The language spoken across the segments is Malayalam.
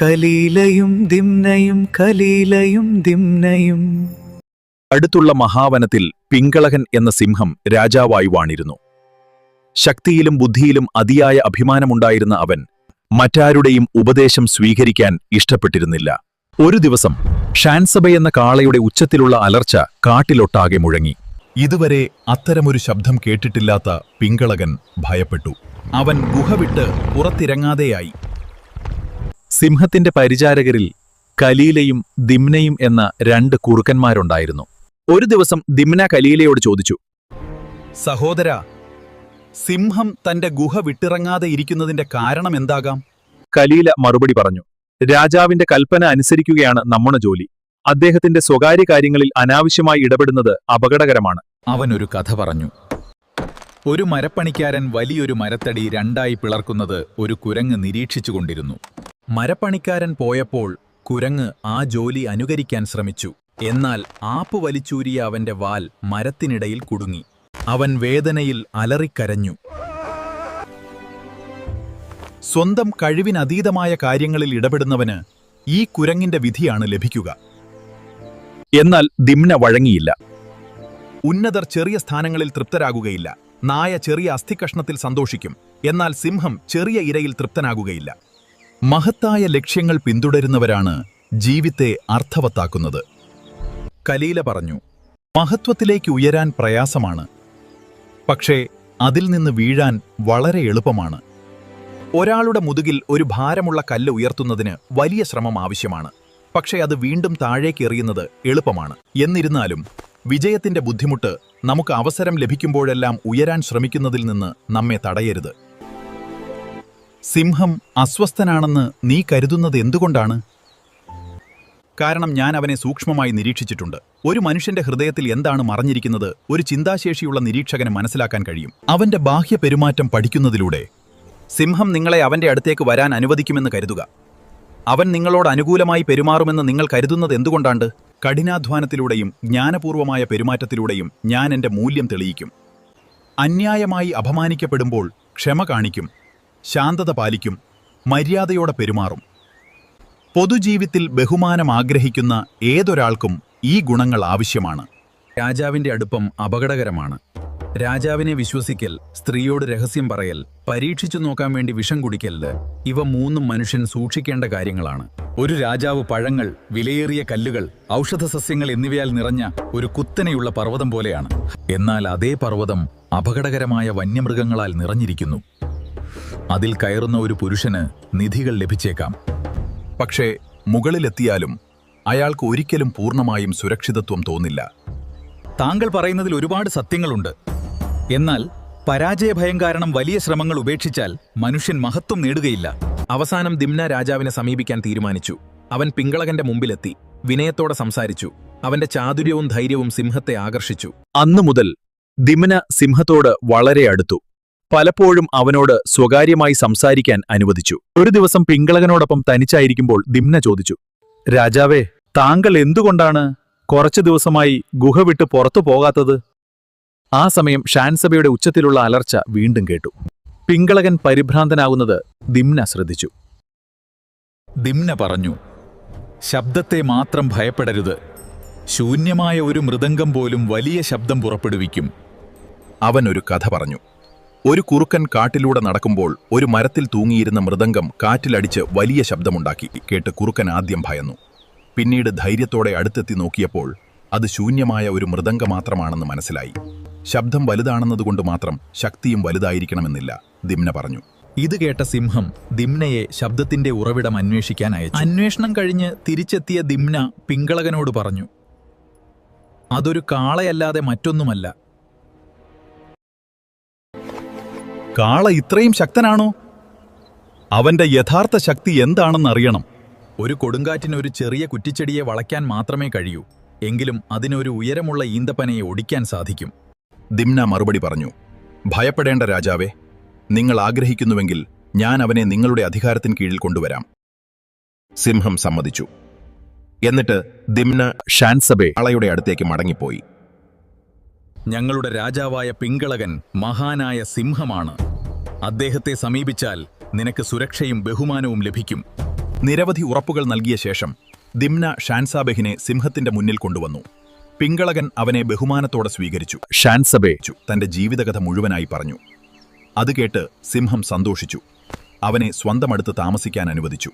കലീലയും ദിംനയും കലീലയും ദിംനയും. അടുത്തുള്ള മഹാവനത്തിൽ പിങ്കളകൻ എന്ന സിംഹം രാജാവായി വാണിരുന്നു. ശക്തിയിലും ബുദ്ധിയിലും അതിയായ അഭിമാനമുണ്ടായിരുന്ന അവൻ മറ്റാരുടെയും ഉപദേശം സ്വീകരിക്കാൻ ഇഷ്ടപ്പെട്ടിരുന്നില്ല. ഒരു ദിവസം ഷാൻസബ എന്ന കാളയുടെ ഉച്ചത്തിലുള്ള അലർച്ച കാട്ടിലൊട്ടാകെ മുഴങ്ങി. ഇതുവരെ അത്തരമൊരു ശബ്ദം കേട്ടിട്ടില്ലാത്ത പിങ്കളകൻ ഭയപ്പെട്ടു. അവൻ ഗുഹ വിട്ട് പുറത്തിറങ്ങാതെയായി. സിംഹത്തിന്റെ പരിചാരകരിൽ കലീലയും ദിംനയും എന്ന രണ്ട് കുറുക്കന്മാരുണ്ടായിരുന്നു. ഒരു ദിവസം ദിംന കലീലയോട് ചോദിച്ചു, സഹോദരാ, സിംഹം തന്റെ ഗുഹ വിട്ടിറങ്ങാതെ ഇരിക്കുന്നതിന്റെ കാരണം എന്താകാം? കലീല മറുപടി പറഞ്ഞു, രാജാവിന്റെ കൽപ്പന അനുസരിക്കുകയാണ് നമ്മുടെ ജോലി. അദ്ദേഹത്തിന്റെ സ്വകാര്യ കാര്യങ്ങളിൽ അനാവശ്യമായി ഇടപെടുന്നത് അപകടകരമാണ്. അവനൊരു കഥ പറഞ്ഞു. ഒരു മരപ്പണിക്കാരൻ വലിയൊരു മരത്തടി രണ്ടായി പിളർക്കുന്നത് ഒരു കുരങ്ങ് നിരീക്ഷിച്ചുകൊണ്ടിരുന്നു. മരപ്പണിക്കാരൻ പോയപ്പോൾ കുരങ്ങ് ആ ജോലി അനുകരിക്കാൻ ശ്രമിച്ചു. എന്നാൽ ആപ്പ് വലിച്ചൂരിയ അവന്റെ വാൽ മരത്തിനിടയിൽ കുടുങ്ങി. അവൻ വേദനയിൽ അലറിക്കരഞ്ഞു. സ്വന്തം കഴിവിനതീതമായ കാര്യങ്ങളിൽ ഇടപെടുന്നവന് ഈ കുരങ്ങിന്റെ വിധിയാണ് ലഭിക്കുക. എന്നാൽ ദിംന വഴങ്ങിയില്ല. ഉന്നതർ ചെറിയ സ്ഥാനങ്ങളിൽ തൃപ്തരാകുകയില്ല. നായ ചെറിയ അസ്ഥികഷ്ണത്തിൽ സന്തോഷിക്കും. എന്നാൽ സിംഹം ചെറിയ ഇരയിൽ തൃപ്തനാകുകയില്ല. മഹത്തായ ലക്ഷ്യങ്ങൾ പിന്തുടരുന്നവരാണ് ജീവിതത്തെ അർത്ഥവത്താക്കുന്നത്. കലീല പറഞ്ഞു, മഹത്വത്തിലേക്ക് ഉയരാൻ പ്രയാസമാണ്, പക്ഷേ അതിൽ നിന്ന് വീഴാൻ വളരെ എളുപ്പമാണ്. ഒരാളുടെ മുതുകിൽ ഒരു ഭാരമുള്ള കല്ല് ഉയർത്തുന്നതിന് വലിയ ശ്രമം ആവശ്യമാണ്, പക്ഷേ അത് വീണ്ടും താഴേക്ക് എറിയുന്നത് എളുപ്പമാണ്. എന്നിരുന്നാലും വിജയത്തിന്റെ ബുദ്ധിമുട്ട് നമുക്ക് അവസരം ലഭിക്കുമ്പോഴെല്ലാം ഉയരാൻ ശ്രമിക്കുന്നതിൽ നിന്ന് നമ്മെ തടയരുത്. സിംഹം അസ്വസ്ഥനാണെന്ന് നീ കരുതുന്നത് എന്തുകൊണ്ടാണ്? കാരണം ഞാൻ അവനെ സൂക്ഷ്മമായി നിരീക്ഷിച്ചിട്ടുണ്ട്. ഒരു മനുഷ്യന്റെ ഹൃദയത്തിൽ എന്താണ് മറഞ്ഞിരിക്കുന്നത് ഒരു ചിന്താശേഷിയുള്ള നിരീക്ഷകന് മനസ്സിലാക്കാൻ കഴിയും. അവന്റെ ബാഹ്യ പെരുമാറ്റം പഠിക്കുന്നതിലൂടെ. സിംഹം നിങ്ങളെ അവന്റെ അടുത്തേക്ക് വരാൻ അനുവദിക്കുമെന്ന് കരുതുക. അവൻ നിങ്ങളോട് അനുകൂലമായി പെരുമാറുമെന്ന് നിങ്ങൾ കരുതുന്നത് എന്തുകൊണ്ടാണ്? കഠിനാധ്വാനത്തിലൂടെയും ജ്ഞാനപൂർവമായ പെരുമാറ്റത്തിലൂടെയും ഞാൻ എന്റെ മൂല്യം തെളിയിക്കും. അന്യായമായി അപമാനിക്കപ്പെടുമ്പോൾ ക്ഷമ കാണിക്കും, ശാന്തത പാലിക്കും, മര്യാദയോടെ പെരുമാറും. പൊതുജീവിതത്തിൽ ബഹുമാനം ആഗ്രഹിക്കുന്ന ഏതൊരാൾക്കും ഈ ഗുണങ്ങൾ ആവശ്യമാണ്. രാജാവിന്റെ അടുപ്പം അപകടകരമാണ്. രാജാവിനെ വിശ്വസിക്കൽ, സ്ത്രീയോട് രഹസ്യം പറയൽ, പരീക്ഷിച്ചു നോക്കാൻ വേണ്ടി വിഷം കുടിക്കല്, ഇവ മൂന്നും മനുഷ്യൻ സൂക്ഷിക്കേണ്ട കാര്യങ്ങളാണ്. ഒരു രാജാവ് പഴങ്ങൾ, വിലയേറിയ കല്ലുകൾ, ഔഷധസസ്യങ്ങൾ എന്നിവയാൽ നിറഞ്ഞ ഒരു കുത്തനെയുള്ള പർവ്വതം പോലെയാണ്. എന്നാൽ അതേ പർവ്വതം അപകടകരമായ വന്യമൃഗങ്ങളാൽ നിറഞ്ഞിരിക്കുന്നു. അതിൽ കയറുന്ന ഒരു പുരുഷന് നിധികൾ ലഭിച്ചേക്കാം. പക്ഷേ മുകളിലെത്തിയാലും അയാൾക്ക് ഒരിക്കലും പൂർണ്ണമായും സുരക്ഷിതത്വം തോന്നില്ല. താങ്കൾ പറയുന്നതിൽ ഒരുപാട് സത്യങ്ങളുണ്ട്. എന്നാൽ പരാജയഭയം കാരണം വലിയ ശ്രമങ്ങൾ ഉപേക്ഷിച്ചാൽ മനുഷ്യൻ മഹത്വം നേടുകയില്ല. അവസാനം ദിംന രാജാവിനെ സമീപിക്കാൻ തീരുമാനിച്ചു. അവൻ പിങ്കളകന്റെ മുമ്പിലെത്തി വിനയത്തോടെ സംസാരിച്ചു. അവന്റെ ചാതുര്യവും ധൈര്യവും സിംഹത്തെ ആകർഷിച്ചു. അന്നു മുതൽ ദിംന സിംഹത്തോട് വളരെ അടുത്തു. പലപ്പോഴും അവനോട് സ്വകാര്യമായി സംസാരിക്കാൻ അനുവദിച്ചു. ഒരു ദിവസം പിങ്കളകനോടൊപ്പം തനിച്ചായിരിക്കുമ്പോൾ ദിംന ചോദിച്ചു, രാജാവേ, താങ്കൾ എന്തുകൊണ്ടാണ് കുറച്ചു ദിവസമായി ഗുഹ വിട്ട് പുറത്തു പോകാത്തത്? ആ സമയം ഷാൻസബയുടെ ഉച്ചത്തിലുള്ള അലർച്ച വീണ്ടും കേട്ടു. പിങ്കളകൻ പരിഭ്രാന്തനാകുന്നത് ദിംന ശ്രദ്ധിച്ചു. ദിംന പറഞ്ഞു, ശബ്ദത്തെ മാത്രം ഭയപ്പെടരുത്. ശൂന്യമായ ഒരു മൃദംഗം പോലും വലിയ ശബ്ദം പുറപ്പെടുവിക്കും. അവൻ ഒരു കഥ പറഞ്ഞു. ഒരു കുറുക്കൻ കാട്ടിലൂടെ നടക്കുമ്പോൾ ഒരു മരത്തിൽ തൂങ്ങിയിരുന്ന മൃദംഗം കാറ്റിലടിച്ച് വലിയ ശബ്ദമുണ്ടാക്കി. കേട്ട് കുറുക്കൻ ആദ്യം ഭയന്നു. പിന്നീട് ധൈര്യത്തോടെ അടുത്തെത്തി നോക്കിയപ്പോൾ അത് ശൂന്യമായ ഒരു മൃദംഗം മാത്രമാണെന്ന് മനസ്സിലായി. ശബ്ദം വലുതാണെന്നതുകൊണ്ട് മാത്രം ശക്തിയും വലുതായിരിക്കണമെന്നില്ല, ദിംന പറഞ്ഞു. ഇത് കേട്ട സിംഹം ദിംനയെ ശബ്ദത്തിന്റെ ഉറവിടം അന്വേഷിക്കാൻ അയച്ചു. അന്വേഷണം കഴിഞ്ഞ് തിരിച്ചെത്തിയ ദിംന പിങ്കളകനോട് പറഞ്ഞു, അതൊരു കാളയല്ലാതെ മറ്റൊന്നുമല്ല. കാള ഇത്രയും ശക്തനാണോ? അവന്റെ യഥാർത്ഥ ശക്തി എന്താണെന്നറിയണം. ഒരു കൊടുങ്കാറ്റിന് ഒരു ചെറിയ കുറ്റിച്ചെടിയെ വളയ്ക്കാൻ മാത്രമേ കഴിയൂ. എങ്കിലും അതിനൊരു ഉയരമുള്ള ഈന്തപ്പനയെ ഒടിക്കാൻ സാധിക്കും. ദിംന മറുപടി പറഞ്ഞു, ഭയപ്പെടേണ്ട രാജാവേ, നിങ്ങൾ ആഗ്രഹിക്കുന്നുവെങ്കിൽ ഞാൻ അവനെ നിങ്ങളുടെ അധികാരത്തിന് കീഴിൽ കൊണ്ടുവരാം. സിംഹം സമ്മതിച്ചു. എന്നിട്ട് ദിംന ഷാൻസബെ കാളയുടെ അടുത്തേക്ക് മടങ്ങിപ്പോയി. ഞങ്ങളുടെ രാജാവായ പിങ്കളകൻ മഹാനായ സിംഹമാണ്. അദ്ദേഹത്തെ സമീപിച്ചാൽ നിനക്ക് സുരക്ഷയും ബഹുമാനവും ലഭിക്കും. നിരവധി ഉറപ്പുകൾ നൽകിയ ശേഷം ദിംന ഷാൻസാബെഹിനെ സിംഹത്തിന്റെ മുന്നിൽ കൊണ്ടുവന്നു. പിങ്കളകൻ അവനെ ബഹുമാനത്തോടെ സ്വീകരിച്ചു. ഷാൻസബെ തന്റെ ജീവിതകഥ മുഴുവനായി പറഞ്ഞു. അത് കേട്ട് സിംഹം സന്തോഷിച്ചു. അവനെ സ്വന്തമടുത്ത് താമസിക്കാൻ അനുവദിച്ചു.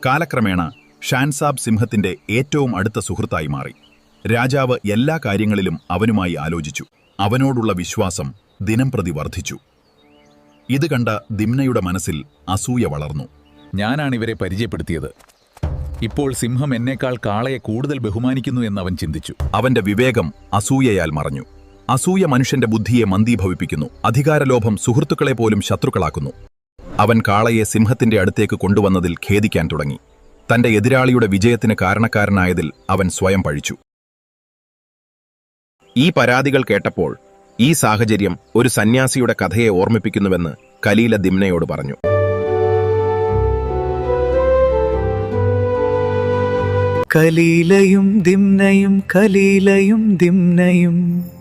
കാലക്രമേണ ഷാൻസാബ് സിംഹത്തിന്റെ ഏറ്റവും അടുത്ത സുഹൃത്തായി മാറി. രാജാവ് എല്ലാ കാര്യങ്ങളിലും അവനുമായി ആലോചിച്ചു. അവനോടുള്ള വിശ്വാസം ദിനംപ്രതി വർദ്ധിച്ചു. ഇത് കണ്ട ദിംനയുടെ മനസ്സിൽ അസൂയ വളർന്നു. ഞാനാണിവരെ പരിചയപ്പെടുത്തിയത്. ഇപ്പോൾ സിംഹം എന്നേക്കാൾ കാളയെ കൂടുതൽ ബഹുമാനിക്കുന്നു എന്നവൻ ചിന്തിച്ചു. അവന്റെ വിവേകം അസൂയയാൽ മറഞ്ഞു. അസൂയ മനുഷ്യന്റെ ബുദ്ധിയെ മന്ദീഭവിപ്പിക്കുന്നു. അധികാരലോഭം സുഹൃത്തുക്കളെ പോലും ശത്രുക്കളാക്കുന്നു. അവൻ കാളയെ സിംഹത്തിന്റെ അടുത്തേക്ക് കൊണ്ടുവന്നതിൽ ഖേദിക്കാൻ തുടങ്ങി. തന്റെ എതിരാളിയുടെ വിജയത്തിന് കാരണക്കാരനായതിൽ അവൻ സ്വയം പഴിച്ചു. ഈ പരാതികൾ കേട്ടപ്പോൾ ഈ സാഹചര്യം ഒരു സന്യാസിയുടെ കഥയെ ഓർമ്മിപ്പിക്കുന്നുവെന്ന് കലീല ദിംനയോട് പറഞ്ഞു. കലീലയും ദിംനയും